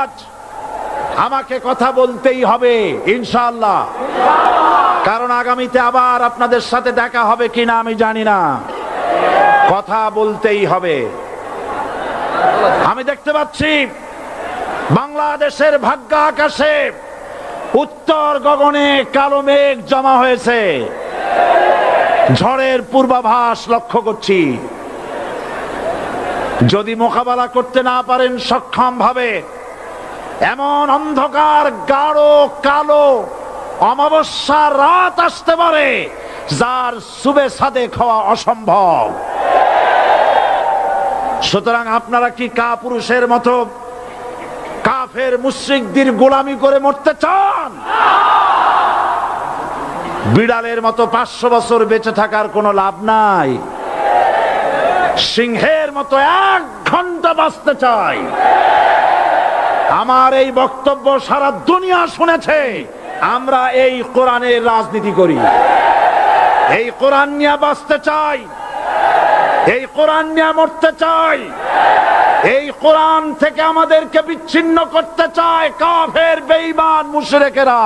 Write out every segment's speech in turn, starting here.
আজ আমাকে কথা বলতেই হবে ইনশাআল্লাহ, কারণ আগামীতে আবার আপনাদের সাথে দেখা হবে কিনা আমি জানি না। কথা বলতেই হবে। আমি দেখতে পাচ্ছি বাংলাদেশের ভাগ্য আকাশে উত্তর গগনে কালো মেঘ জমা হয়েছে, ঝড়ের পূর্বাভাস লক্ষ্য করছি। যদি মোকাবেলা করতে না পারেন সক্ষম ভাবে, এমন অন্ধকার গাঢ় কালো অমাবস্যার রাত আসতে পারে যার সুবে সাদেক হওয়া অসম্ভব। সুতরাং আপনারা কি কাপুরুষের মতো কাফের মুশরিকদের গোলামি করে মরতে চান? বিড়ালের মতো 500 বছর বেঁচে থাকার কোনো লাভ নাই। সিংহের মতো 1 ঘন্টা বাঁচতে চাই। আমার এই বক্তব্য সারা দুনিয়া শুনেছে। আমরা এই কোরআনের রাজনীতি করি, এই কোরআন নিয়ে বাঁচতে চাই, এই কোরআন নিয়ে মরতে চাই। এই কোরআন থেকে আমাদেরকে বিচ্ছিন্ন করতে চায় কাফের বেঈমান মুশরিকেরা।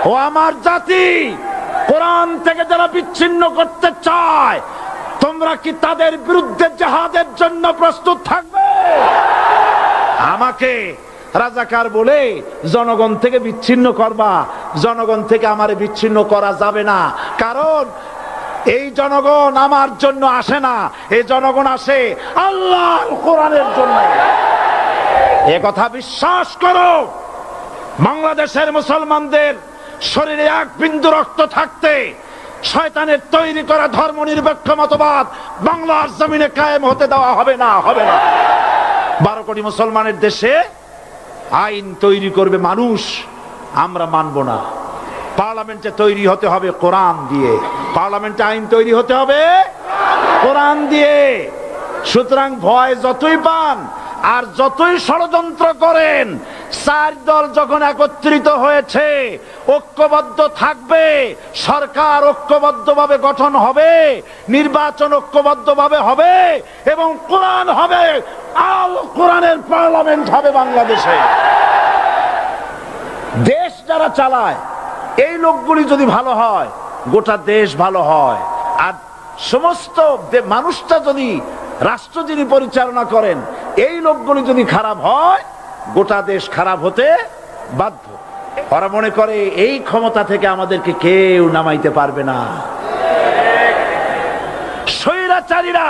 ও আমার জাতি, কোরআন থেকে যারা বিচ্ছিন্ন করতে চায়, তোমরা কি তাদের বিরুদ্ধে জিহাদের জন্য প্রস্তুত থাকবে? আমাকে রাজাকার বলে জনগণ থেকে বিচ্ছিন্ন করবা? জনগণ থেকে আমারে বিচ্ছিন্ন করা যাবে না, কারণ এই জনগণ আমার জন্য আসে না, এই জনগণ আসে আল্লাহর কোরআনের জন্য। এ কথা বিশ্বাস করো। বাংলাদেশের মুসলমানদের শরীরে 1 বিন্দু রক্ত থাকতে শয়তানের তৈরি করা ধর্মনিরপেক্ষ মতবাদ বাংলার জমিনে কায়েম হতে দেওয়া হবে না, হবে না। 12 কোটি মুসলমানের দেশে আইন তৈরি করবে মানুষ, আমরা মানব না। পার্লামেন্টে তৈরি হতে হবে কোরআন দিয়ে, পার্লামেন্টে আইন তৈরি হতে হবে কোরআন দিয়ে। সুতরাং ভয় যতই পান আর যতই ষড়যন্ত্র করেন, 4 দল যখন একত্রিত হয়েছে, ঐক্যবদ্ধ থাকবে, সরকার ঐক্যবদ্ধভাবে গঠন হবে, নির্বাচন ঐক্যবদ্ধভাবে হবে এবং কোরআন হবে, আল কোরআনের পার্লামেন্ট হবে বাংলাদেশে। দেশ যারা চালায় এই লোকগুলি যদি ভালো হয়, গোটা দেশ ভালো হয়। আর সমস্ত মানুষটা যদি, রাষ্ট্র যিনি পরিচালনা করেন, এই লোকগুলি যদি খারাপ হয়, গোটা দেশ খারাপ হতে বাধ্য। ওরা মনে করে এই ক্ষমতা থেকে আমাদেরকে কেউ নামাইতে পারবে না। স্বৈরাচারীরা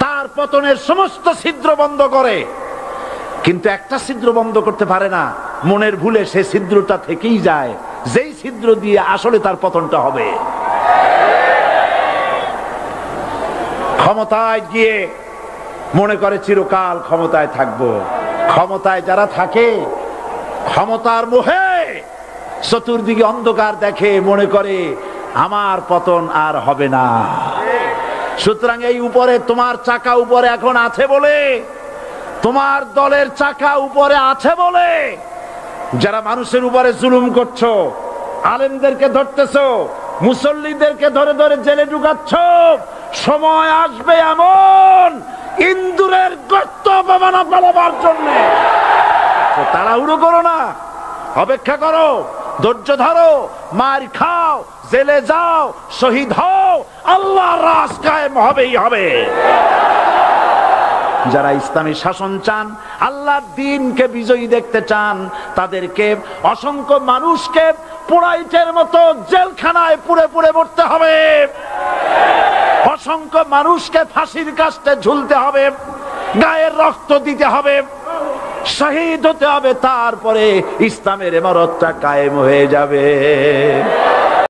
তার পতনের সমস্ত ছিদ্র বন্ধ করে, কিন্তু একটা ছিদ্র বন্ধ করতে পারে না। মনের ভুলে সে ছিদ্রটা থেকেই যায়, যেই ছিদ্র দিয়ে আসলে তার পতনটা হবে। ক্ষমতায় গিয়ে মনে করে চিরকাল ক্ষমতায় থাকবো। ক্ষমতায় যারা থাকে, ক্ষমতার মোহে চতুর্দিকে অন্ধকার দেখে, মনে করে আমার পতন আর হবে না। সুতরাং এই উপরে তোমার চাকা উপরে এখন আছে বলে, তোমার দলের চাকা উপরে আছে বলে যারা মানুষের উপরে জুলুম করছো, আলেমদেরকে ধরতেছো, মুসল্লিদেরকে ধরে ধরে জেলে ঢুকাচ্ছ, সময় আসবে এমন ইন্দুরের গর্ত অপমানা পালাবার জন্য। তাড়াহুড়ো করো না, অপেক্ষা করো, ধৈর্য ধরো, মার খাও, জেলে যাও, শহীদ হও, আল্লাহর রাজ কায়েম হবেই হবে। যারা ইসলামী শাসন চান, আল্লাহর দ্বীনকে বিজয়ী দেখতে চান, তাদেরকে অসংখ্য মানুষকে পোড়াইটের মতো জেলখানায় পুড়ে পুড়ে মরতে হবে, অসংখ্য মানুষকে ফাঁসির কাস্টে ঝুলতে হবে, গায়ের রক্ত দিতে হবে, শহীদ হতে হবে, তারপরে ইসলামের ইমারতটা কায়েম হয়ে যাবে।